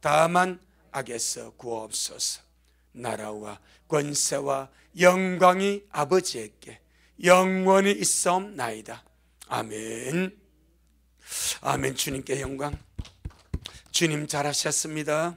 다만 악에서 구하옵소서. 나라와 권세와 영광이 아버지에게 영원히 있사옵나이다. 아멘. 아멘. 주님께 영광. 주님 잘하셨습니다.